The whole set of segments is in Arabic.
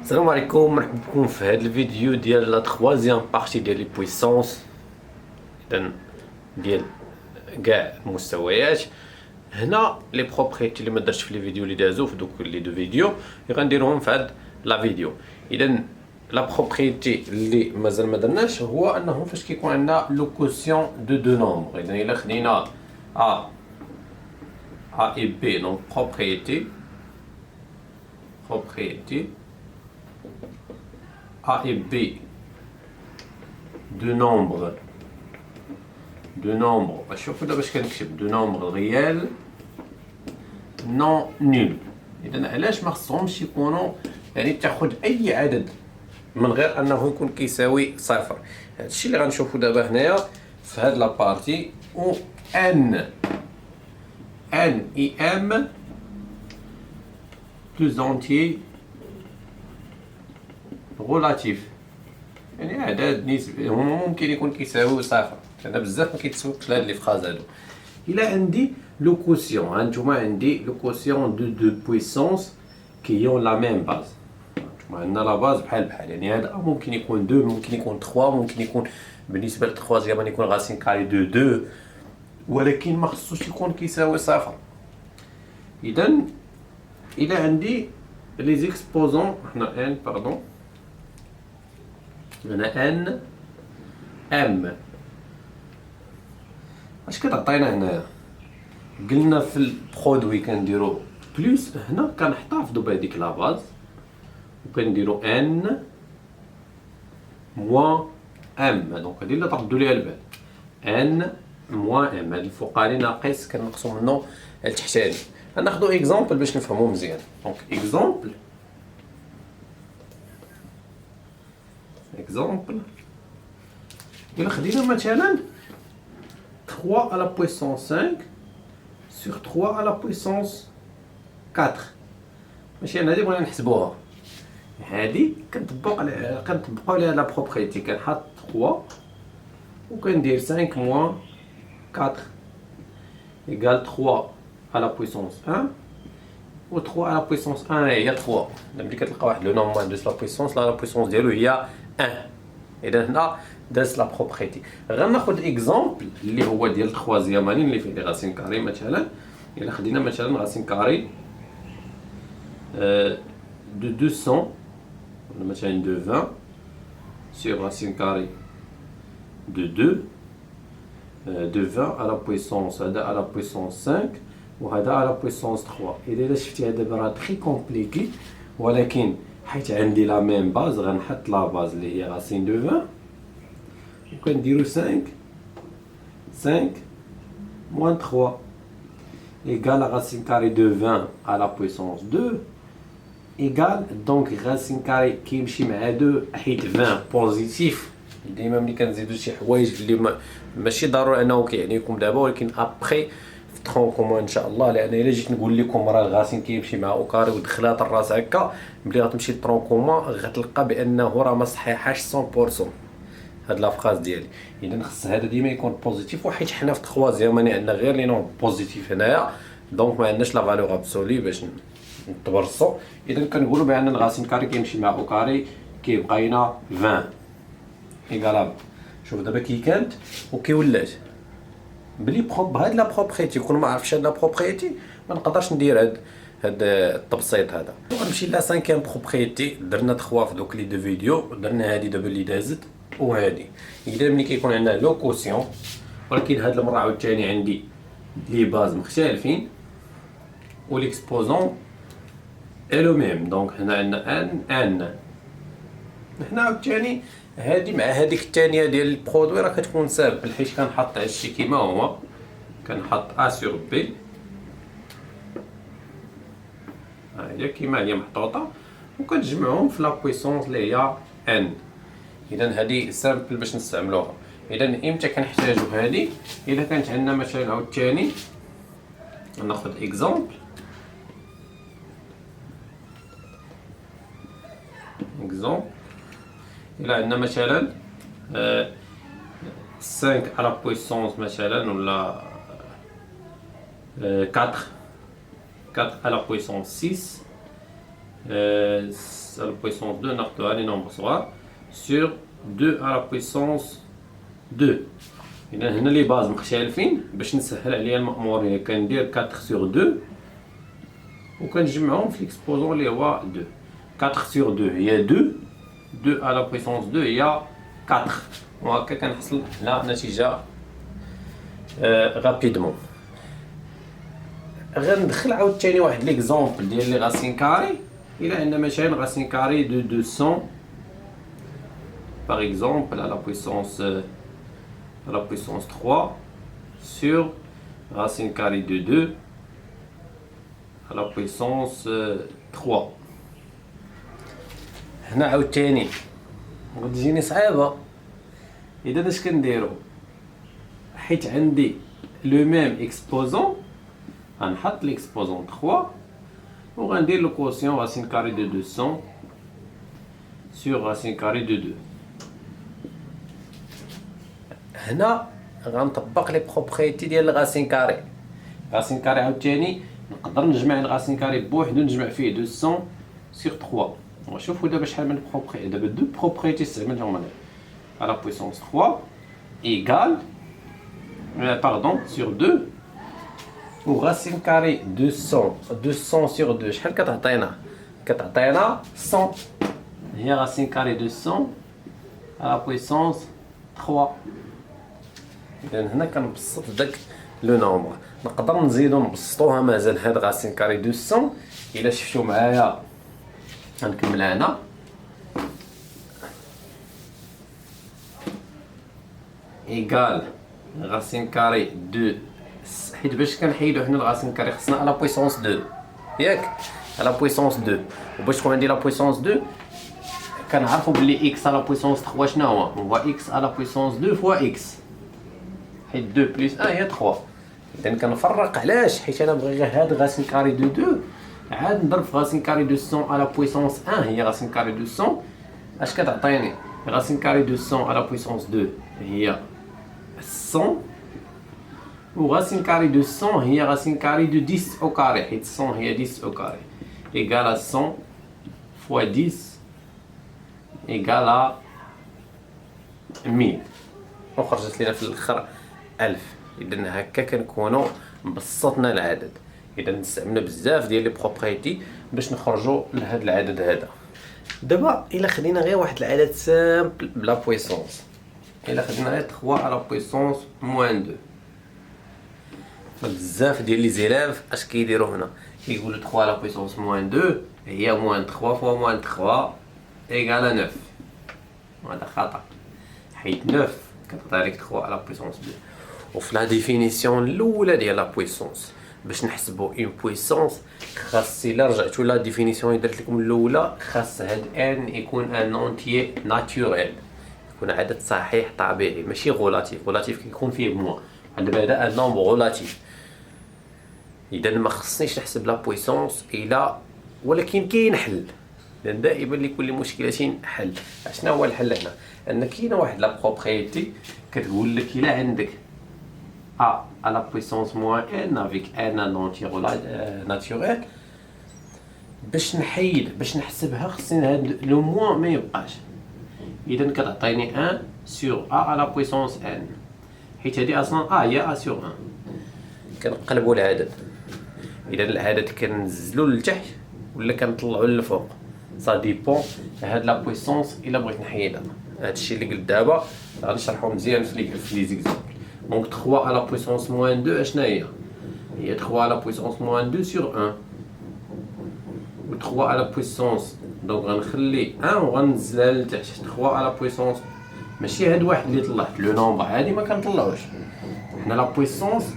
السلام عليكم، مرحبا بكم في هذا الفيديو ديال لا تخوازيام بارتي ديال لي بويسونس. اذا ديال كاع المستويات. هنا لي بروبريتي اللي ما درتش في لي فيديو اللي دازو في دوك لي دو فيديو اللي غنديرهم في هاد لا فيديو. اذا لا بروبريتي اللي مازال ما درناش هو انه فاش كيكون عندنا لو كوسيون دو نومبر. اذا الا خدينا ا اي بي دونك بروبريتي A et B de nombres شوفوا دابا اش كنكتب دو نومبر ريال نون نول. اذا علاش ما خصهمش يكونوا يعني تاخذ اي عدد من غير انه يكون كيساوي صفر. هادشي اللي غنشوفوا دابا هنايا في هاد لابارتي. و ان اي ام بلوس اونتيي غولاتيف، يعني اعداد نسبي هما ممكن يكون كيساوي صفر. انا بزاف ما كيتسوقش لهاد لي فراز هادو. الا عندي لو كوسيون، هانتوما عندي لو كوسيون دو بويسونس كي يون لا ميم باز. هانتوما عندنا لا باز بحال يعني هذا ممكن يكون 2 ممكن يكون 3 ممكن يكون بالنسبه للتخوازيام يكون غاسين كاري دو 2، ولكن ما خصوش يكون كيساوي صفر. اذا الى عندي لي زيكسبوزون هنا ان باردون هنا ان ام اش كتعطينا هنايا؟ قلنا في البرودوي كنديرو بلوس، هنا كنحتفظوا بهذيك لا باز وكنديرو ان موان ام. دونك هادي اللي تردوا ليها البال، ان موان ام. هاد الفوقاني ناقص كنقصوا منه التحتاني. غناخدو اكزامبل باش نفهمو مزيان. دونك اكزامبل إلا خدينا مثلا 3 à la puissance 5 sur 3 à la puissance 4. ماشي انا هادي بغينا نحسبوها، هادي كنطبقوا عليها لا بروبريتي. كنحط 3 وكندير 5 موان 4 ايكال 3 à la puissance 1 و 3 à la puissance 1 هي 3. ملي كتلقى واحد لو نومبر دوز لا بويسونس لا بويسونس ديالو هي 1. اذا هنا داز لا بروبريتي. غناخد اكزامبل اللي هو ديال التخوازيامانين اللي فيه لي غاسين كاري. مثلا الا خدينا مثلا غاسين كاري دو 200 ولا مثلا دو 20 سور غاسين كاري دو 2 دو 20 على بويسونس هذا على بويسونس 5 وهذا على بويسونس 3. الا شفتي هذا دابا راه تري كومبليكي، ولكن حيت عندي لا ميم باز غنحط لا باز اللي هي غاسين دو 20 وكنديرو 5 موان 3 ايكال غاسين كاري دو 20 على بويسونس 2 ايكال دونك غاسين كاري كيمشي مع 2 حيت 20 بوزيتيف. ديما ملي كنزيدو شي حوايج اللي ماشي ضروري انه كيعنيكم دابا، ولكن ابخي في ترون كومون ان شاء الله. لان الا جيت نقول لكم راه الغاسين كيمشي مع اوكاري ودخلات الراس هكا، ملي غتمشي لترون كومون غتلقى بانه راه ما صحيحاش 100% هاد لافراز ديالي. اذا خص هذا ديما يكون بوزيتيف، وحيت حنا في تخوازياماني عندنا غير لي نون بوزيتيف هنايا، دونك ما عندناش لا فالور ابسولي باش نتبرصوا. اذا كنقولوا بان الغاسين كاري كيمشي مع اوكاري كيبقى لنا 20 ايكال. شوف دابا كي كانت وكي ولات بلي بهاد لا بروبريتي كون ما عرفتش هاد لا بروبريتي ما نقدرش ندير هاد التبسيط هذا. غنمشي لا 5 بروبريتي. درنا 3 في دوك لي دو فيديو، درنا هادي دابا اللي دازت وهادي. اذا ملي كيكون عندنا لو كوسيون، ولكن هاد المره عاوتاني عندي لي باز مختلفين وليكسبوزون اي لو ميم. دونك هنا عندنا ان هنا عاوتاني هادي مع هاديك الثانيه ديال البرودوي راه كتكون سامبل، حيت كنحط هادشي كيما هما. كنحط ا سور بي هي كيما هي محطوطه وكنجمعهم في لا بويسونس اللي هي ان. اذا هادي سامبل باش نستعملوها. اذا امتى كنحتاجو هادي؟ الا كانت عندنا مثلا عاوتاني ناخذ اكزامبل الا عندنا مثلا 5 على بويسونس مثلا ولا 4 على بويسونس 6 à la puissance 2 ناخدوها لي نومبر صغار sur 2 à la puissance 2. إذا هنا لي باز مختلفين باش نسهل عليا المأمورية كندير 4 sur 2 وكنجمعهم في l'exposant اللي هو 2. 4 sur 2 هي 2 2 à la puissance 2 هي 4 وهكا كنحصل على نتيجة رابيدمون. غندخل عاوتاني واحد ليكزومبل ديال لي راسين كاري. إلا عندنا مثلا racine carrée de 200 par exemple à la puissance 3 sur racine carrée de 2 à la puissance 3. هنا عاوتاني غتجيني صعيبة. إذا اش كنديرو حيت عندي لو ميم اكسبوزون غنحط ليكسبوزون 3 وغندير لو كوسيون racine carrée de 200 sur racine carrée de 2. هنا غنطبق لي بروبريتي ديال الغاسين كاري. غاسين كاري عاوتاني نقدر نجمع الغاسين كاري بوحدو نجمع فيه 200 sur 3. ونشوفو دابا شحال من بروبريتي. دابا دو بروبريتي استعملتهم انا à la puissance 3 égale pardon sur 2 و racine carrée 200 sur 2 شحال كتعطينا؟ كتعطينا 100. هي racine carrée 200 à la puissance 3. إذا هنا كنبسط داك لو نومبر. نقدر نزيدو نبسطوها مازال هاد racine carrée 200. إلا شفتو معايا غنكملها هنا. إيكال racine carrée 2 حيت باش كنحيدو حنا الغاسين كاري خصنا على بويسونس 2 ياك على بويسونس 2 وباش تكون عندي لا بويسونس 2 كنعرفوا بلي اكس على بويسونس 3 شنو هو اكس على بويسونس 2 فوا اكس حيت 2 بلس 1 هي 3. اذا كنفرق علاش حيت انا بغي غير هاد غاسين كاري دو 2 عاد نضرب في غاسين كاري 200 على بويسونس 1 هي غاسين كاري 200 اش كتعطيني غاسين كاري 200 على بويسونس 2 هي 100 و racine carrée de 100 هي racine carrée de 10 au carré حيت 100 هي 10 au carré égale à 100 fois 10 égale à 1000 وخرجت لنا في الاخر 1000. اذا هكا كنكونوا بسطنا العدد. اذا نستعملنا بزاف ديال لي بروبريتي باش نخرجوا لهذا العدد هذا. دابا الا خدينا غير واحد العدد سامبل بلا بويسونس. الا خدينا غير 3 على بويسونس موان 2 بزاف ديال لي زيلاف اش كيديروا هنا كيقولوا 3 على بويسونس موان 2 هي موان 3 فوا موان 3 ايكال 9. هذا خطا حيت 9 كتعطي لك 3 على بويسونس 2. وفي لا ديفينيسيون الاولى ديال لا بويسونس باش نحسبوا اون بويسونس خاص الا رجعتوا لا ديفينيسيون اللي درت لكم الاولى خاص هاد ان يكون ان اونتيي ناتوريل يكون عدد صحيح طبيعي ماشي غولاتيف. غولاتيف كيكون فيه موان. دابا هذا ان نومبر غولاتيف. اذا ما خصنيش نحسب لا بويسونس الا ولكن كاين حل لان دائما لكل مشكله حل. شنو هو الحل هنا؟ ان كاينه واحد لا بروبريتي كتقول لك الا عندك a à la puissance moins n avec n un entier naturel باش نحسبها خصني هاد لو موان ما يبقاش. اذا كتعطيني 1 sur a à la puissance n حيت هادي اصلا هي a sur 1. كنقلبوا العدد. اذا العدد كنزلو لتحت ولا كنطلعو للفوق سا ديبون هاد لا بويسونس الا بغيت نحيدها. هادشي اللي قلت دابا غنشرحو مزيان في لي زيكزامبل. دونك 3 على بويسونس موان 2 اشنا هي 3 على بويسونس موان 2 sur 1 و 3 على بويسونس دونك غنخلي 1 وغنزلها لتحت 3 على بويسونس ماشي هاد واحد اللي طلعت لو نومبر هادي ما كنطلعوش حنا لا بويسونس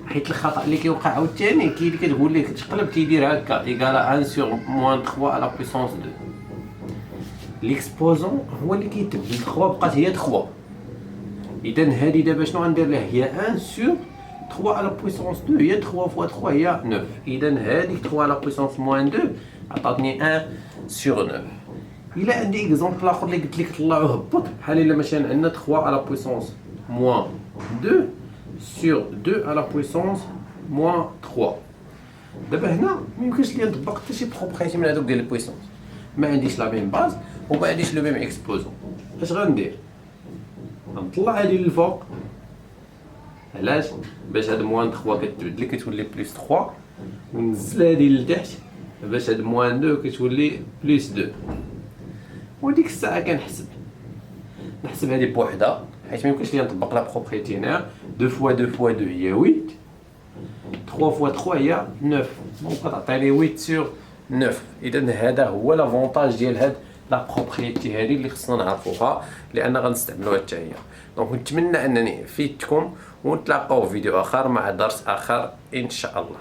حيت الخطا اللي كيوقع عاوتاني اللي كتقول لك تقلب كيدير هكا ايكال 1 sur موان 3 على بويسونس 2. ليكسبوزون هو اللي كيتبدل 3 بقات هي 3. اذا هذه دابا شنو غندير لها هي 1 sur 3 على بويسونس 2 هي 3 فوا 3 هي 9. اذا هذيك 3 على بويسونس موان 2 عطاتني 1 sur 9. الا عندي اكزومبل اخر اللي قلت لك طلعوه هبط بحال الا مثلا عندنا 3 على بويسونس موان 2 sur 2 à la puissance moins 3. دابا هنا ما يمكنش ليا نطبق حتى شي بروبريتي من هذوك ديال البويسونس، ما عنديش لا ميم باز وما عنديش لو ميم اكسبوزون. اش غندير؟ غنطلع هادي للفوق. علاش؟ باش هاد موان 3 كتبدل كتولي بلس 3، ونزل هادي لتحت باش هاد موان 2 كتولي بلس 2. وديك الساعه نحسب هادي بوحدها، حيت ما يمكنش ليا نطبق لا بروبريتي هنا. 2 فوا 2 فوا 2 هي 8، 3 فوا 3 هي 9، دونك غتعطيني 8 سور 9. اذا هذا هو لافونتاج ديال هاد لا بروبريتي هذه اللي خصنا نعرفوها، لان غنستعملوها حتى هي. دونك نتمنى انني فيدتكم، ونتلاقاو في فيديو اخر مع درس اخر ان شاء الله.